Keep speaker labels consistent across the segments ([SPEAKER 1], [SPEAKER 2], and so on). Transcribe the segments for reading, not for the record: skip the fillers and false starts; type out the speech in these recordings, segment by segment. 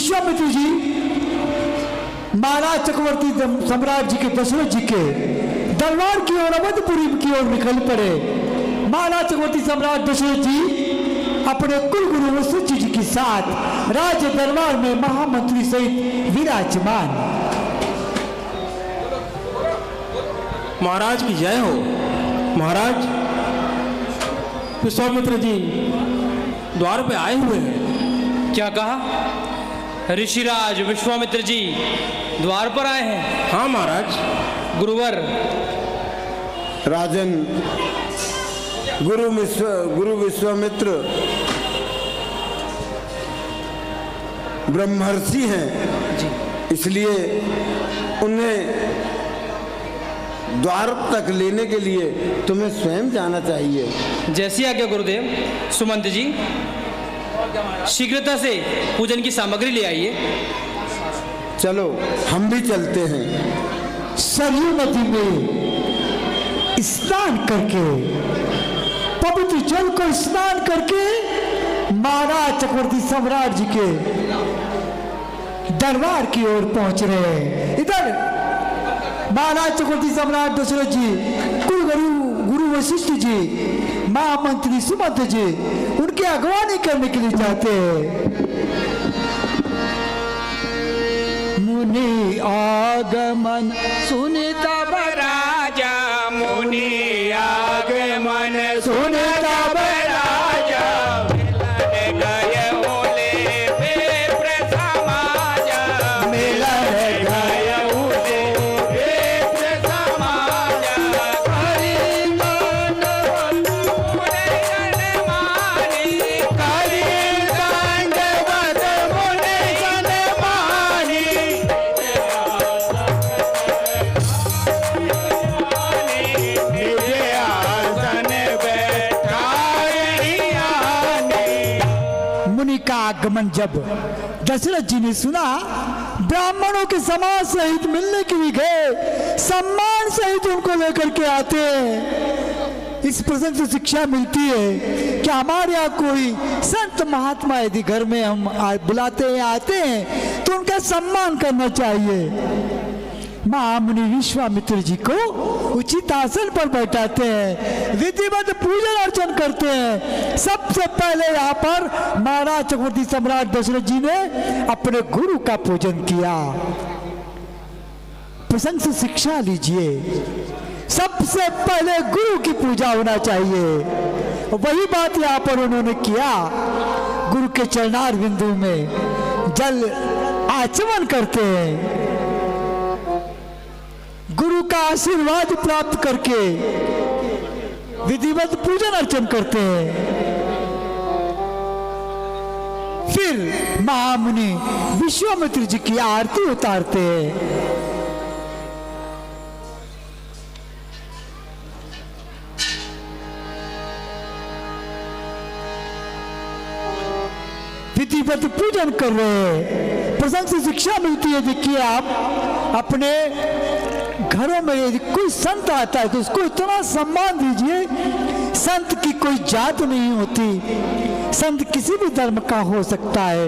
[SPEAKER 1] विश्वामित्र जी महाराज चक्रवर्ती सम्राट जी के दशरथ जी के दरबार की ओर अवधपुरी की ओर निकल पड़े। महाराज चक्रवर्ती सम्राट दशरथ जी अपने कुलगुरु वशिष्ठ जी के साथ राज्य दरबार में महामंत्री सहित विराजमान।
[SPEAKER 2] महाराज की जय हो। महाराज विश्वामित्र जी द्वार पे आए हुए हैं।
[SPEAKER 3] क्या कहा? ऋषिराज विश्वामित्र जी द्वार पर आए हैं?
[SPEAKER 2] हाँ महाराज।
[SPEAKER 3] गुरुवर।
[SPEAKER 4] राजन, गुरु विश्वामित्र ब्रह्मर्षि हैं, इसलिए उन्हें द्वार तक लेने के लिए तुम्हें स्वयं जाना चाहिए।
[SPEAKER 3] जैसी आज्ञा गुरुदेव। सुमंत जी शीघ्रता से पूजन की सामग्री ले आइए।
[SPEAKER 4] चलो हम भी चलते हैं।
[SPEAKER 1] सरयू नदी में स्नान करके, पवित्र जल को स्नान करके महाराज चक्रवर्ती सम्राट जी के दरबार की ओर पहुंच रहे हैं। इधर महाराज चक्रवर्ती सम्राट दशरथ जी, गुरु वशिष्ठ जी, महामंत्री सुमंत जी उनकी अगवानी करने के लिए जाते हैं। मुनि आगमन सुनता
[SPEAKER 5] राजा, मुनि आगमन सुनता राजा, मिलन गए ओले विप्र समाज, मिलन गए ओले विप्र समाज, करी दंडवत मुनि सन्मानी, करी दंडवत मुनि सन्मानी,
[SPEAKER 1] मुनि का आगमन जब दशरथ जी ने सुना, ब्राह्मणों के समाज सहित मिलने के लिए गए, सम्मान सहित उनको लेकर के आते हैं। इस प्रसंग से शिक्षा मिलती है कि हमारे यहाँ कोई संत महात्मा यदि घर में हम बुलाते हैं, आते हैं तो उनका सम्मान करना चाहिए। महामुनि विश्वामित्र जी को उचित आसन पर बैठाते हैं, विधिवत पूजन अर्चन करते हैं। सबसे पहले यहाँ पर महाराज चक्रवर्ती सम्राट दशरथ जी ने अपने गुरु का पूजन किया। प्रसंग से शिक्षा लीजिए, सबसे पहले गुरु की पूजा होना चाहिए। वही बात यहाँ पर उन्होंने किया। गुरु के चरणार बिंदु में जल आचमन करते हैं, गुरु का आशीर्वाद प्राप्त करके विधिवत पूजन अर्चन करते हैं। फिर महामुनि विश्वामित्र जी की आरती उतारते हैं। विधिवत पूजन कर रहे हैं। प्रसंग से शिक्षा मिलती है। देखिए, आप अपने घरों में यदि कोई संत आता है तो उसको इतना सम्मान दीजिए। संत की कोई जात नहीं होती, संत किसी भी धर्म का हो सकता है।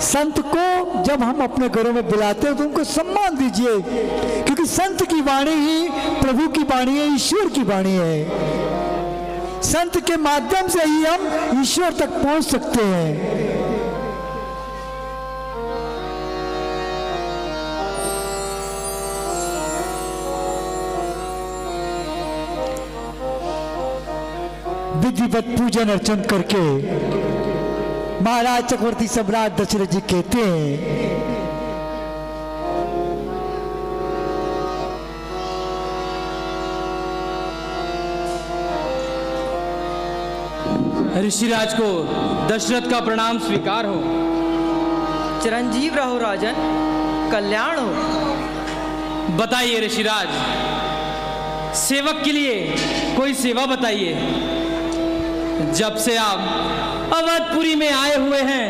[SPEAKER 1] संत को जब हम अपने घरों में बुलाते हैं तो उनको सम्मान दीजिए, क्योंकि संत की वाणी ही प्रभु की वाणी है, ईश्वर की वाणी है। संत के माध्यम से ही हम ईश्वर तक पहुंच सकते हैं। विधिवत पूजन अर्चन करके महाराज चक्रवर्ती सम्राट दशरथ जी कहते हैं,
[SPEAKER 3] ऋषिराज को दशरथ का प्रणाम स्वीकार हो।
[SPEAKER 6] चिरंजीव रहो राजन, कल्याण हो।
[SPEAKER 3] बताइए ऋषिराज, सेवक के लिए कोई सेवा बताइए। जब से आप अवधपुरी में आए हुए हैं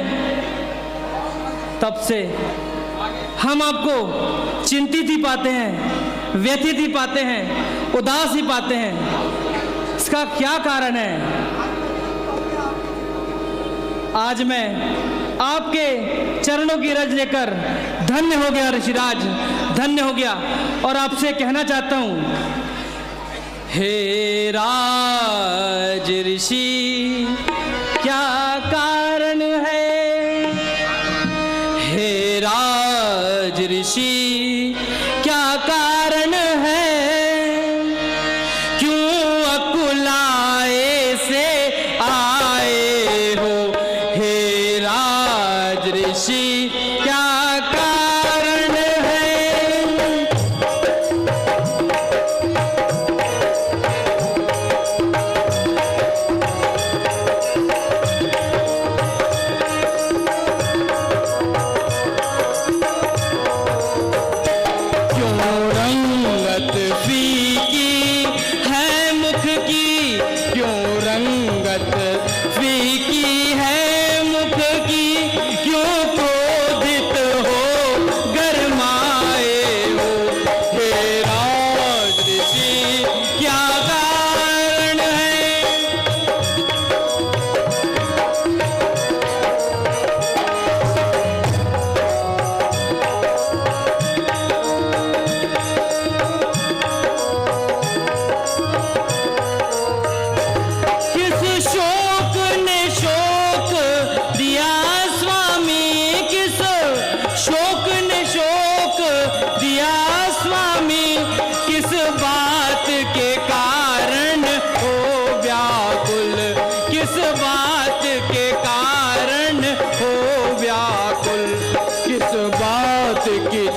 [SPEAKER 3] तब से हम आपको चिंतित ही पाते हैं, व्यथित ही पाते हैं, उदास ही पाते हैं। इसका क्या कारण है? आज मैं आपके चरणों की रज लेकर धन्य हो गया ऋषिराज, धन्य हो गया। और आपसे कहना चाहता हूँ, हे राज ऋषि क्या कारण है, हे राज ऋषि क्या कारण है, क्यों अकुलाए से आए हो, हे राज ऋषि क्या कारण है।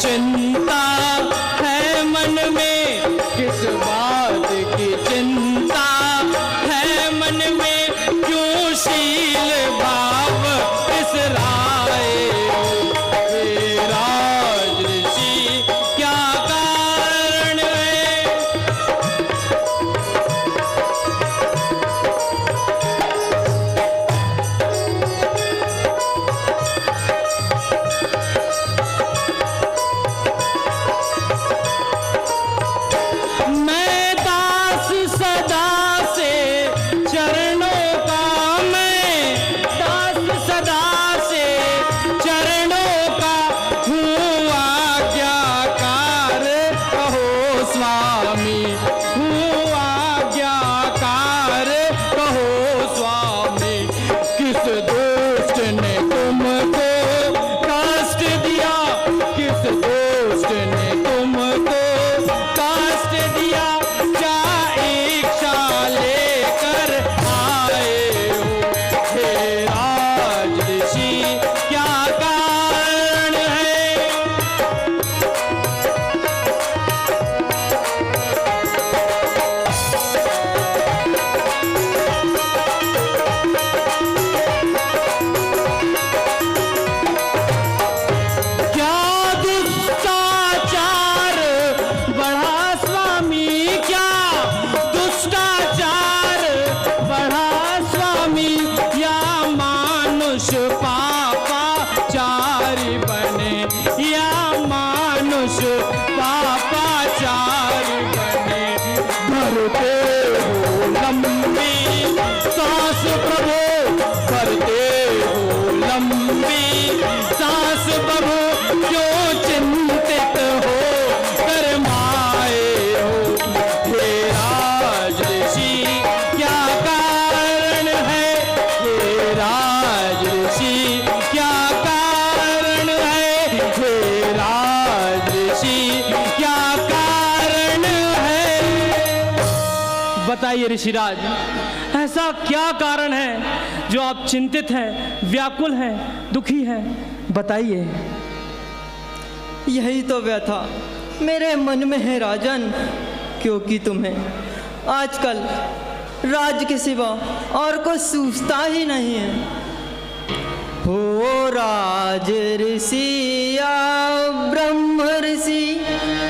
[SPEAKER 3] चिंता है मन में, किस बात की चिंता है मन में, क्यों शील भाव इसराए हो, हे राज ऋषि क्या कारण है। बताइए ऋषिराज, ऐसा क्या कारण है जो आप चिंतित हैं, व्याकुल हैं, दुखी हैं? बताइए।
[SPEAKER 6] यही तो व्यथा मेरे मन में है राजन, क्योंकि तुम्हें आजकल राज के सिवा और कुछ सूझता ही नहीं है। हो राज ऋषि या ब्रह्म ऋषि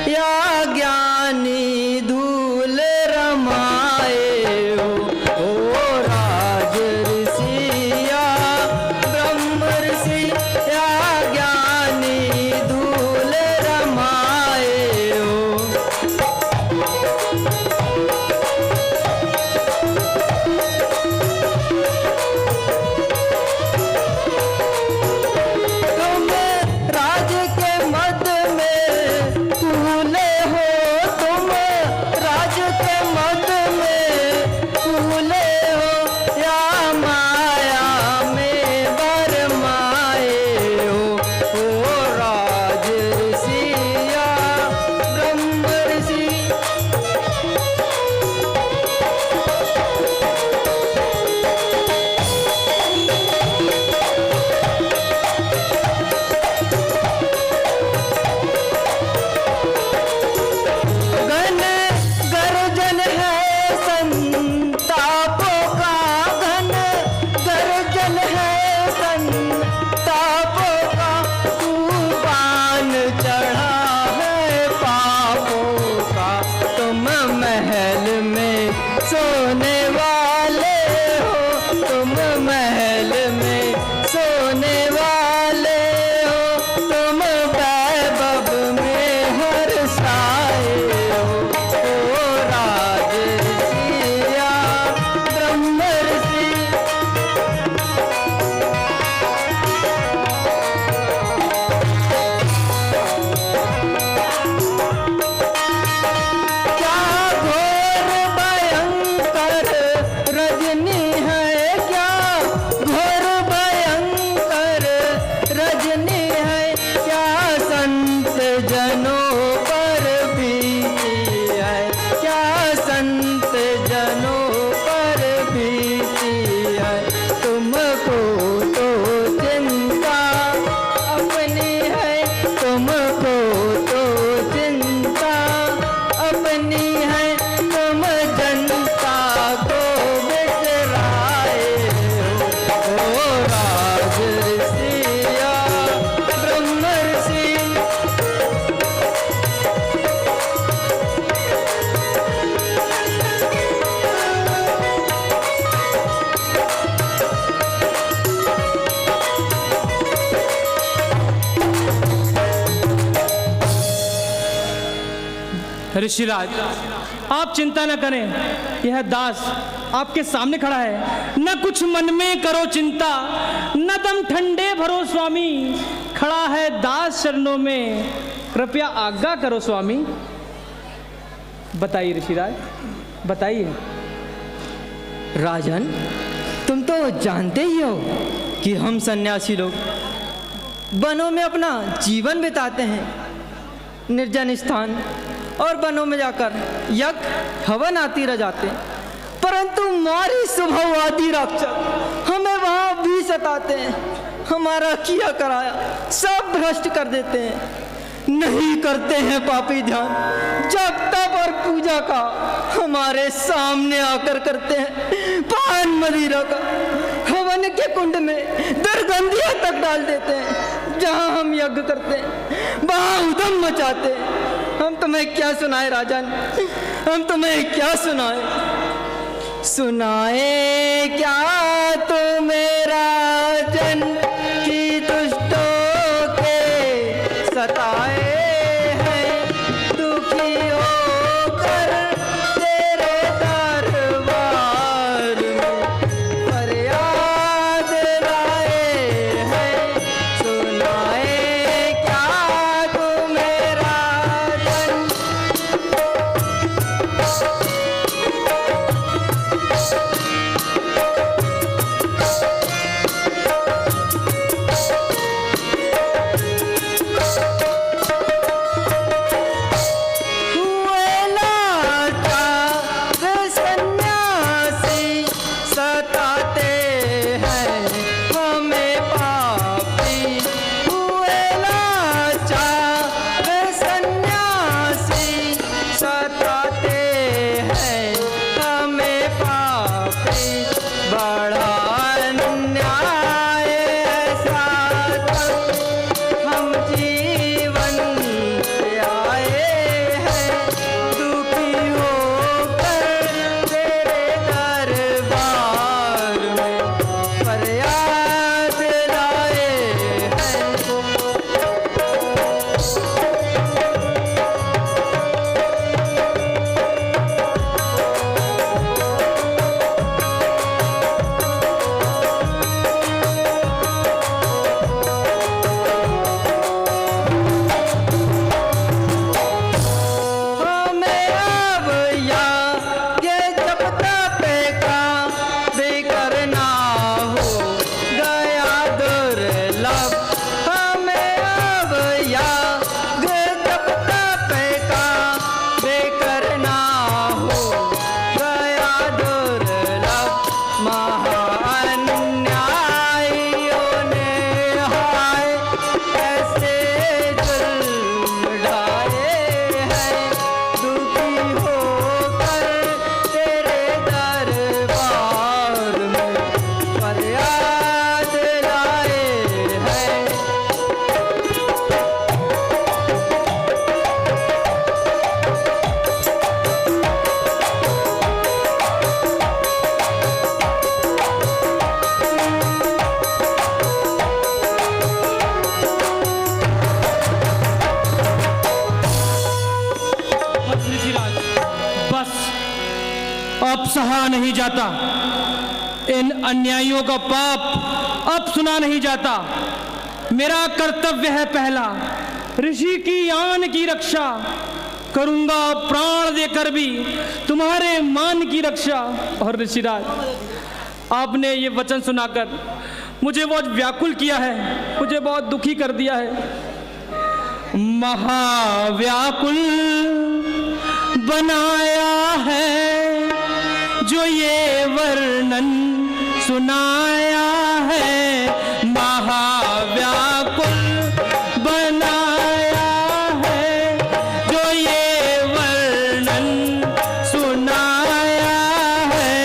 [SPEAKER 6] या ज्ञानी धूल रमाए हो राज ऋषि या ब्रह्म ऋषि या ज्ञानी धूल रमाए हो। रजनी है क्या संत जनों पर बीती है, क्या संत जनों पर बीती है। तुमको तो चिंता अपनी है, तुमको तो चिंता अपनी है, तुम जनता को बिसराए हो राज ऋषिया ब्रह्म ऋषि।
[SPEAKER 3] ऋषिराज, आप चिंता न करें, यह दास आपके सामने खड़ा है। न कुछ मन में करो चिंता, न दम ठंडे भरो स्वामी। खड़ा है दास चरणों में, कृपया आज्ञा करो स्वामी। बताइए ऋषिराज, बताइए।
[SPEAKER 6] राजन, तुम तो जानते ही हो कि हम सन्यासी लोग वनों में अपना जीवन बिताते हैं। निर्जन स्थान और वनों में जाकर यज्ञ हवन आती रह जाते हैं, परंतु मारी स्वभाववादी राक्षस हमें वहाँ भी सताते हैं। हमारा किया कराया सब भ्रष्ट कर देते हैं। नहीं करते हैं पापी ध्यान, जब तप और पूजा का हमारे सामने आकर करते हैं पान मदिरा का। हवन के कुंड में दुर्गंधियां तक डाल देते हैं। जहां हम यज्ञ करते हैं वहां उधम मचाते हैं। हम तुम्हें क्या सुनाए राजन, हम तुम्हें क्या सुनाए? सुनाए क्या तुम्हें राजन की दुष्टों के सताए हैं, दुखी होकर तेरे दरबार में फरियाद लाए हैं। सुनाए क्या तुम्हें राजन।
[SPEAKER 3] अब सहा नहीं जाता, इन अन्यायियों का पाप अब सुना नहीं जाता। मेरा कर्तव्य है पहला, ऋषि की आन की रक्षा, करूंगा प्राण देकर भी तुम्हारे मान की रक्षा। और ऋषिराज, आपने ये वचन सुनाकर मुझे बहुत व्याकुल किया है, मुझे बहुत दुखी कर दिया है। महाव्याकुल बनाया है जो ये वर्णन सुनाया है। महाव्याकुल बनाया है जो ये वर्णन सुनाया है।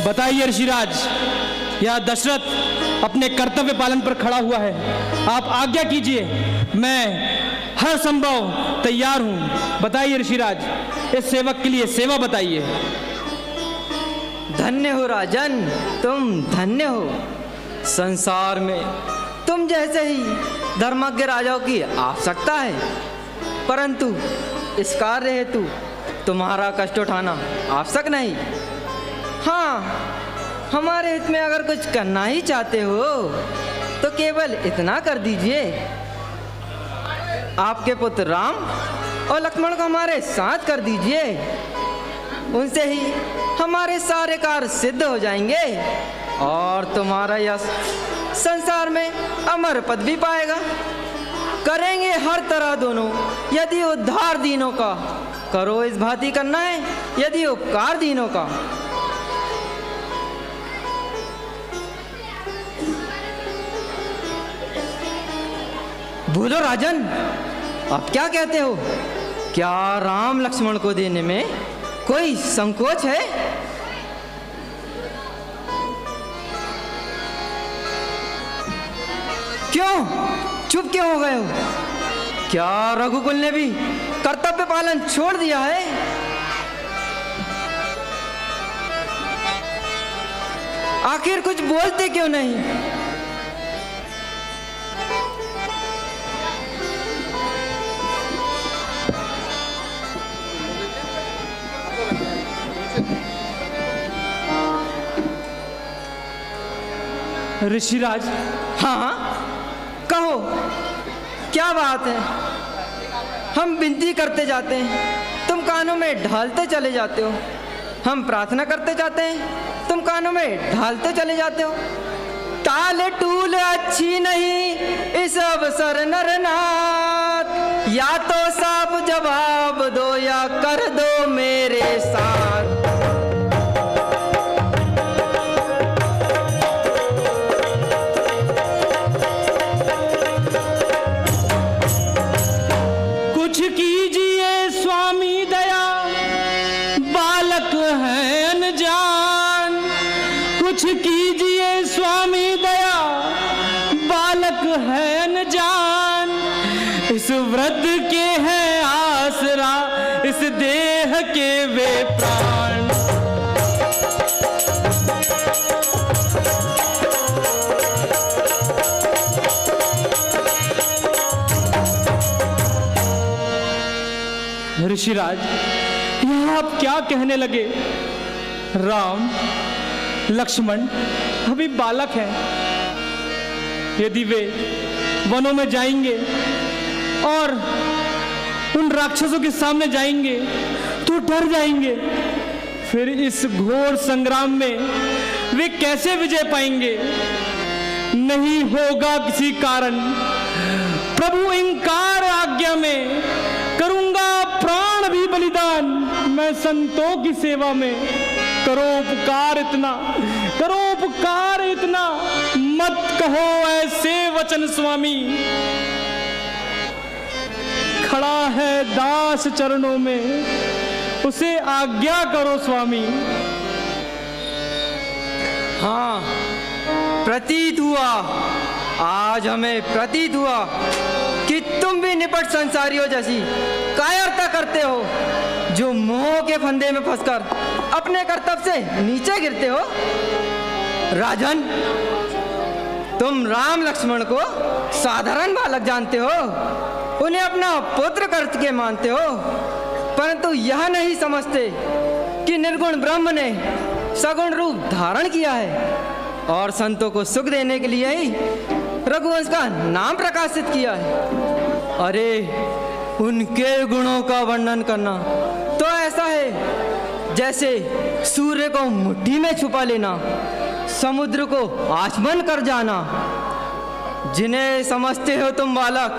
[SPEAKER 3] बताइए ऋषिराज, यह दशरथ अपने कर्तव्य पालन पर खड़ा हुआ है, आप आज्ञा कीजिए, मैं हर संभव तैयार हूं। बताइए ऋषिराज, इस सेवक के लिए सेवा बताइए।
[SPEAKER 6] धन्य हो राजन, तुम धन्य हो। संसार में तुम जैसे ही धर्मज्ञ राजाओं की आवश्यकता है, परंतु इस कार्य हेतु तुम्हारा कष्ट उठाना आवश्यक नहीं। हाँ, हमारे हित में अगर कुछ करना ही चाहते हो तो केवल इतना कर दीजिए, आपके पुत्र राम और लक्ष्मण को हमारे साथ कर दीजिए, उनसे ही हमारे सारे कार्य सिद्ध हो जाएंगे और तुम्हारा यश संसार में अमर पद भी पाएगा। करेंगे हर तरह दोनों, यदि उद्धार दीनों का करो इस भांति करना है यदि उपकार दीनों का। बोलो राजन, आप क्या कहते हो? क्या राम लक्ष्मण को देने में कोई संकोच है? क्यों चुप क्यों हो गए हो? क्या रघुकुल ने भी कर्तव्य पालन छोड़ दिया है? आखिर कुछ बोलते क्यों नहीं?
[SPEAKER 3] ऋषिराज,
[SPEAKER 6] हाँ कहो, क्या बात है? हम विनती करते जाते हैं, तुम कानों में ढालते चले जाते हो। हम प्रार्थना करते जाते हैं, तुम कानों में ढालते चले जाते हो। टाल टूल अच्छी नहीं इस अवसर नरनाथ, या तो साफ जवाब दो या कर दो मेरे साथ।
[SPEAKER 3] कुछ कीजिए स्वामी दया, बालक है अनजान। कुछ कीजिए स्वामी दया, बालक है अनजान। इस वृद्ध के है आसरा, इस देह के वे प्राण। ऋषिराज, यह आप क्या कहने लगे? राम लक्ष्मण अभी बालक हैं। यदि वे वनों में जाएंगे और उन राक्षसों के सामने जाएंगे तो डर जाएंगे। फिर इस घोर संग्राम में वे कैसे विजय पाएंगे? नहीं होगा किसी कारण। प्रभु इंकार आज्ञा में करूंगा प्राण भी बलिदान। मैं संतों की सेवा में, करो उपकार इतना, करो उपकार इतना। मत कहो ऐसे वचन स्वामी। खड़ा है दास चरणों में, उसे आज्ञा करो स्वामी।
[SPEAKER 6] हाँ, प्रतीत हुआ, आज हमें प्रतीत हुआ कि तुम भी निपट संसारियों जैसी कायरता करते हो, जो मोह के फंदे में फंसकर अपने कर्तव्य से नीचे गिरते हो। राजन, तुम राम लक्ष्मण को साधारण बालक जानते हो, उन्हें अपना पुत्र करके मानते हो, परंतु यह नहीं समझते कि निर्गुण ब्रह्म ने सगुण रूप धारण किया है और संतों को सुख देने के लिए ही रघुवंश का नाम प्रकाशित किया है। अरे, उनके गुणों का वर्णन करना तो ऐसा है जैसे सूर्य को मुट्ठी में छुपा लेना, समुद्र को आचमन कर जाना। जिन्हें समझते हो तुम बालक,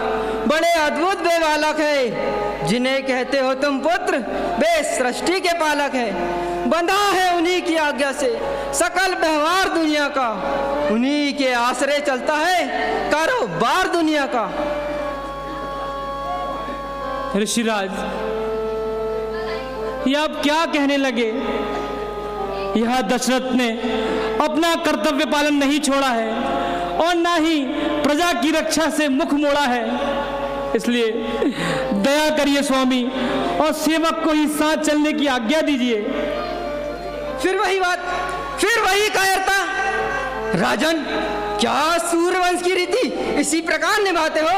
[SPEAKER 6] बड़े अद्भुत वे बालक है। जिन्हें कहते हो तुम पुत्र, वे सृष्टि के पालक है। बंधा है उन्हीं की आज्ञा से सकल व्यवहार दुनिया का, उन्हीं के आश्रय चलता है कारोबार दुनिया का।
[SPEAKER 3] ऋषिराज, ये आप क्या कहने लगे? यह दशरथ ने अपना कर्तव्य पालन नहीं छोड़ा है और ना ही प्रजा की रक्षा से मुख मोड़ा है। इसलिए दया करिए स्वामी और सेवक को ही साथ चलने की आज्ञा दीजिए।
[SPEAKER 6] फिर वही बात, फिर वही कायरता। राजन, क्या सूर्यवंश की रीति इसी प्रकार निभाते हो?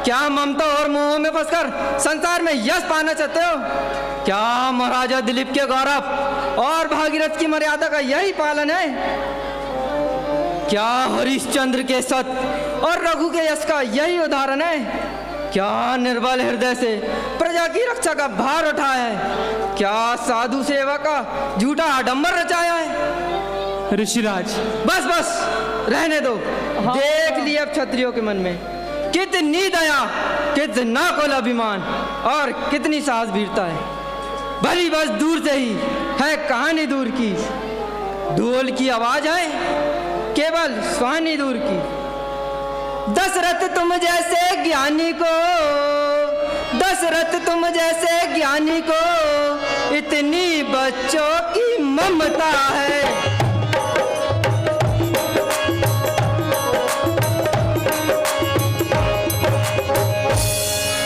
[SPEAKER 6] क्या ममता और मोह में फंसकर संसार में यश पाना चाहते हो? क्या महाराजा दिलीप के गौरव और भागीरथ की मर्यादा का यही पालन है? क्या हरिश्चंद्र के सत्य और रघु के यश का यही उदाहरण है? क्या निर्बल हृदय से प्रजा की रक्षा का भार उठाया है? क्या साधु सेवा का झूठा आडंबर रचाया है?
[SPEAKER 3] ऋषिराज,
[SPEAKER 6] बस बस रहने दो। हाँ, देख लिया अब क्षत्रियों के मन में कितनी दया, कितना कुल अभिमान और कितनी साहस वीरता है। भली बस दूर से ही है कहानी दूर की, ढोल की आवाज है केवल सुहानी दूर की। दशरथ तुम जैसे ज्ञानी को, दशरथ तुम जैसे ज्ञानी को इतनी बच्चों की ममता है।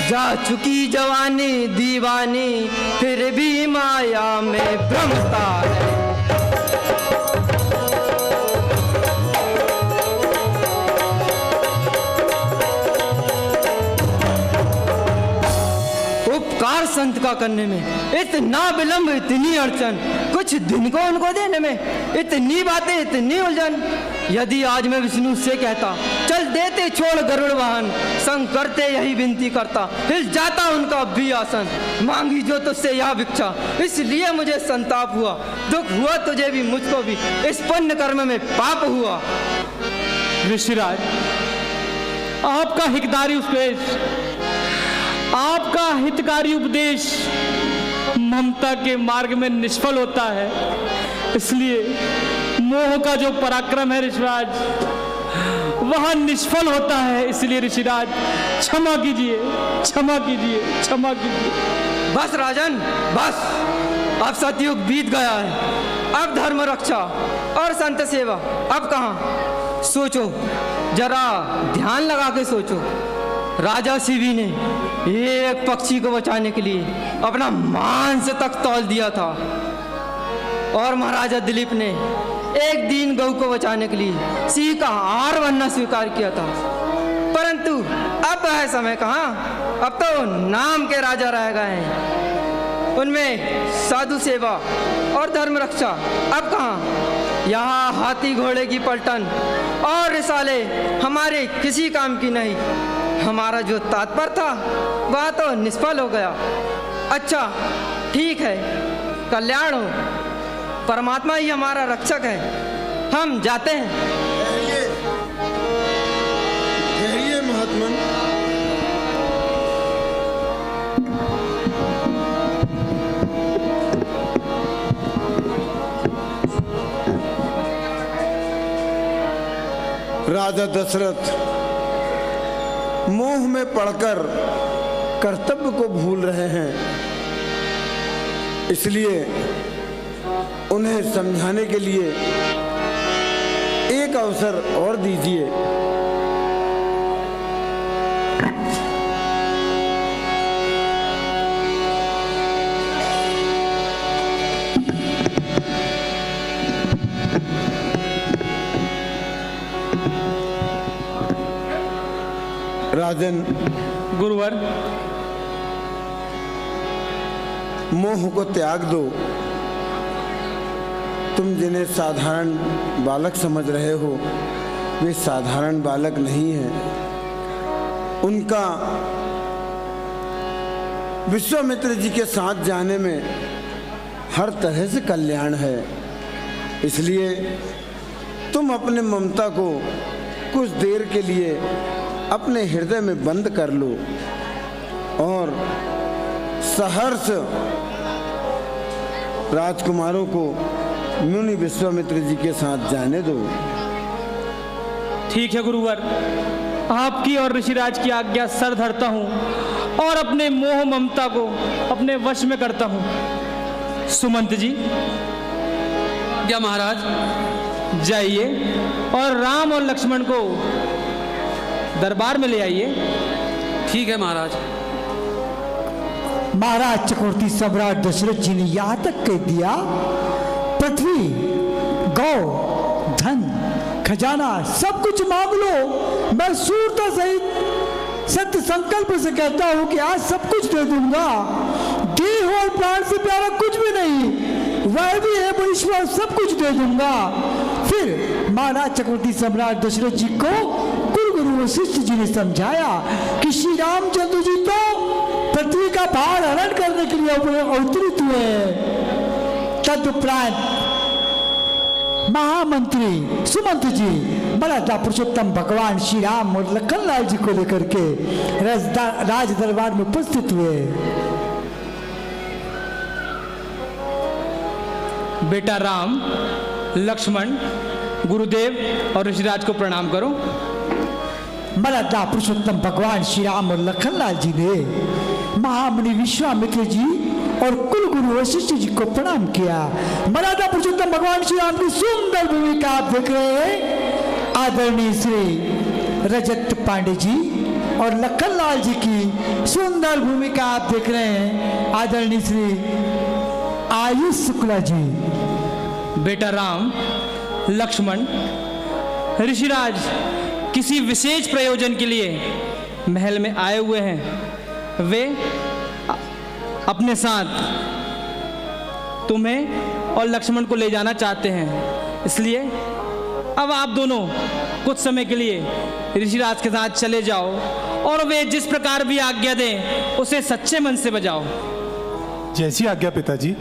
[SPEAKER 6] जा चुकी जवानी दीवानी फिर भी माया में भ्रमता है। उपकार संत का करने में इतना विलंब, इतनी अड़चन, कुछ दिन को उनको देने में इतनी बातें, इतनी उलझन। यदि आज मैं विष्णु से कहता चल देते छोड़ गरुड़ वाहन, संग करते यही विनती करता, हिल जाता उनका भी आसन, मांगी जो तुझसे यह भिक्षा, इसलिए मुझे संताप हुआ, दुख हुआ तुझे भी मुझको भी, इस पुण्य कर्म में पाप हुआ।
[SPEAKER 2] ऋषिराज, आपका हितकारी उपदेश, आपका हितकारी उपदेश ममता के मार्ग में निष्फल होता है, इसलिए मोह का जो पराक्रम है ऋषिराज वह निष्फल होता है। इसलिए ऋषिराज क्षमा कीजिए, क्षमा कीजिए, क्षमा कीजिए।
[SPEAKER 6] बस राजन बस, अब सतयुग बीत गया है, अब धर्म रक्षा और संत सेवा अब कहाँ। सोचो जरा, ध्यान लगा के सोचो। राजा शिवी ने एक पक्षी को बचाने के लिए अपना मांस तक तौल दिया था, और महाराजा दिलीप ने एक दिन गौ को बचाने के लिए सिंह का आहार बनना स्वीकार किया था। परंतु अब है समय कहाँ, अब तो नाम के राजा रह गए हैं, उनमें साधु सेवा और धर्म रक्षा अब कहाँ। यहाँ हाथी घोड़े की पलटन और रिसाले हमारे किसी काम की नहीं। हमारा जो तात्पर्य था वह तो निष्फल हो गया। अच्छा ठीक है, कल्याण हो, परमात्मा ही हमारा रक्षक है, हम जाते हैं।
[SPEAKER 4] ठहरिए महात्मन, राजा दशरथ मोह में पड़कर कर्तव्य को भूल रहे हैं, इसलिए उन्हें समझाने के लिए एक अवसर और दीजिए। राजन,
[SPEAKER 2] गुरुवर,
[SPEAKER 4] मोह को त्याग दो। तुम जिन्हें साधारण बालक समझ रहे हो वे साधारण बालक नहीं हैं। उनका विश्वामित्र जी के साथ जाने में हर तरह से कल्याण है, इसलिए तुम अपने ममता को कुछ देर के लिए अपने हृदय में बंद कर लो और सहर्ष राजकुमारों को मुनि विश्वामित्र जी के साथ जाने दो।
[SPEAKER 2] ठीक है गुरुवर, आपकी और ऋषिराज की आज्ञा सर धरता हूँ और अपने मोह ममता को अपने वश में करता हूँ। सुमंत जी,
[SPEAKER 3] क्या महाराज?
[SPEAKER 2] जाइए और राम और लक्ष्मण को दरबार में ले आइए।
[SPEAKER 3] ठीक है महाराज।
[SPEAKER 1] महाराज चक्रवर्ती सम्राट दशरथ जी ने यहाँ तक कह दिया, पृथ्वी, गौ, धन, खजाना सब कुछ मांग लो, मैं सूरता सहित सत्य संकल्प से कहता हूँ कि आज सब कुछ दे दूंगा। देह और प्राण से प्यारा कुछ भी नहीं, वह भी है ईश्वर, सब कुछ दे दूंगा। फिर महाराज चक्रवर्ती सम्राट दशरथ जी को गुरु वशिष्ठ जी ने समझाया कि श्री रामचंद्र जी तो पृथ्वी का भार हरण करने के लिए अवतरित हुए। तदुपरांत महामंत्री सुमंत जी मर्यादा पुरुषोत्तम भगवान श्री राम और लखनलाल जी को लेकर के राज दरबार में उपस्थित हुए।
[SPEAKER 3] बेटा राम, लक्ष्मण, गुरुदेव और ऋषिराज को प्रणाम करो।
[SPEAKER 1] मर्यादा पुरुषोत्तम भगवान श्री राम और लखनलाल जी ने महामुनि विश्वामित्र जी और कुल गुरु वशिष्ठ जी को प्रणाम किया। मर्यादा पुरुषोत्तम भगवान श्री राम की सुंदर भूमिका आप देख रहे हैं। आदरणीय श्री रजत पांडे जी और लखनलाल जी की सुंदर भूमिका आप देख रहे हैं। आदरणीय श्री आयुष शुक्ला जी।
[SPEAKER 3] बेटा राम, लक्ष्मण, ऋषिराज किसी विशेष प्रयोजन के लिए महल में आए हुए हैं। वे अपने साथ तुम्हें और लक्ष्मण को ले जाना चाहते हैं, इसलिए अब आप दोनों कुछ समय के लिए ऋषिराज के साथ चले जाओ और वे जिस प्रकार भी आज्ञा दें उसे सच्चे मन से बजाओ।
[SPEAKER 7] जैसी आज्ञा पिताजी।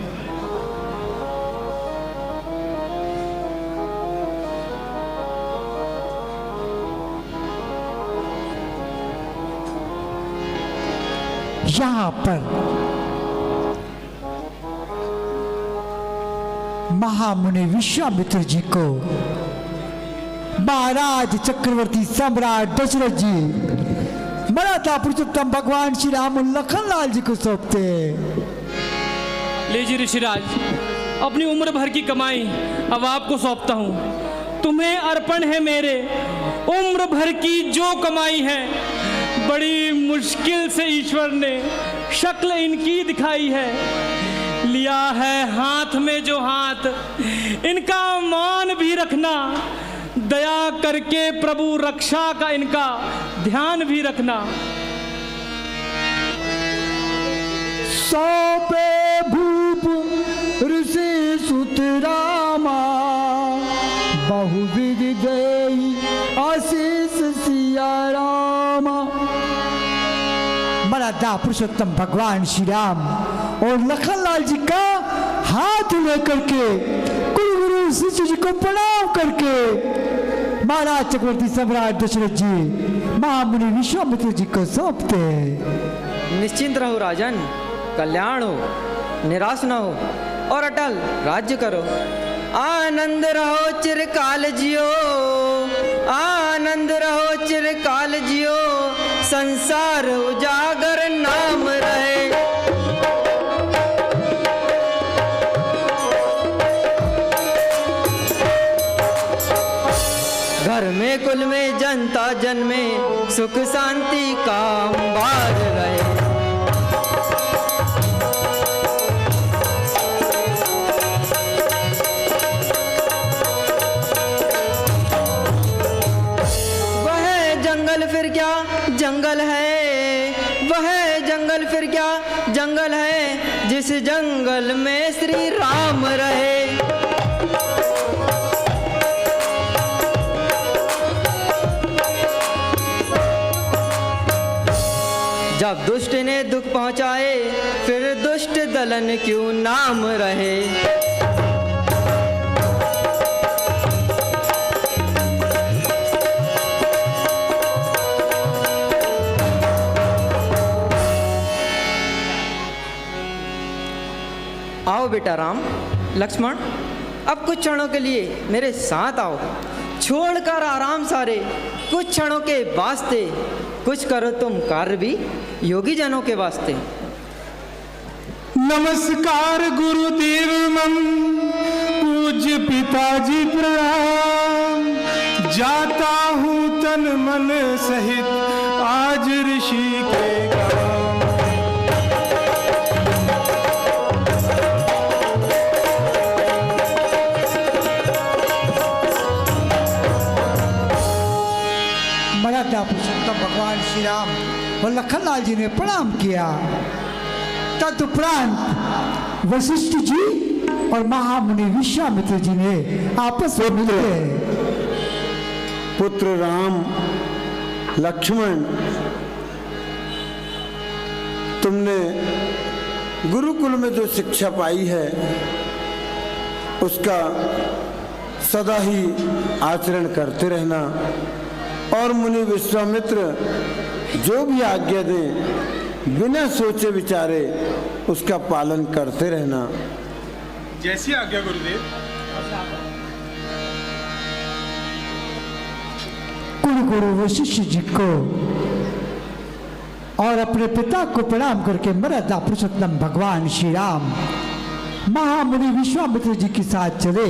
[SPEAKER 1] यहाँ पर महामुनि विश्वामित्र जी को महाराज चक्रवर्ती सम्राट दशरथ जी मर्यादा पुरुषोत्तम भगवान श्री राम और लखनलाल जी को सौंपते हैं।
[SPEAKER 3] लीजिए ऋषिराज, अपनी उम्र भर की कमाई अब आपको सौंपता हूँ। तुम्हें अर्पण है मेरे उम्र भर की जो कमाई है। बड़ी मुश्किल से ईश्वर ने शक्ल इनकी दिखाई है, लिया है हाथ में जो हाथ, इनका मान भी रखना। दया करके प्रभु रक्षा का इनका ध्यान भी रखना।
[SPEAKER 1] सौंपे भूप ऋषि सुत रामा, बहुविध देई आशीष सिया रामा। मर्यादा पुरुषोत्तम भगवान श्री राम और लखनलाल जी का हाथ लेकर के कुल गुरु शिष्य जी को प्रणाम करके महाराज चक्रवर्ती सम्राट दशरथ जी महामुनि विश्वामित्र जी को सौंपते हैं।
[SPEAKER 6] निश्चिंत रहो राजन, कल्याण हो, निराश न हो और अटल राज्य करो। आनंद रहो चिरकाल जियो, आनंद रहो चिरकाल जियो, संसार उजागर नाम रहे। घर में कुल में जनता जन में सुख शांति का अंबार रहे। फिर क्या जंगल है, वह जंगल फिर क्या जंगल है, जिस जंगल में श्री राम रहे। जब दुष्ट ने दुख पहुंचाए फिर दुष्ट दलन क्यों नाम रहे। आओ बेटा राम, लक्ष्मण, अब कुछ क्षणों के लिए मेरे साथ आओ। छोड़कर आराम सारे कुछ क्षणों के वास्ते, कुछ करो तुम कार्य भी योगी जनों के वास्ते।
[SPEAKER 7] नमस्कार गुरुदेव मम, पूज्य पिताजी प्रणाम। जाता हूँ तन मन सहित आज ऋषि के गाँव।
[SPEAKER 1] मर्यादा पुरुषोत्तम भगवान श्री राम और लखनलाल जी ने प्रणाम किया। तदुपरांत वशिष्ठ जी और महामुनि विश्वामित्र जी ने आपस में मिले।
[SPEAKER 4] पुत्र राम, लक्ष्मण, तुमने गुरुकुल में जो शिक्षा पाई है उसका सदा ही आचरण करते रहना और मुनि विश्वामित्र जो भी आज्ञा दें बिना सोचे विचारे उसका पालन करते रहना।
[SPEAKER 7] जैसी आज्ञा गुरुदेव।
[SPEAKER 1] कुलगुरु वशिष्ठ जी को और अपने पिता को प्रणाम करके मर्यादा पुरुषोत्तम भगवान श्री राम महामुनि विश्वामित्र जी के साथ चले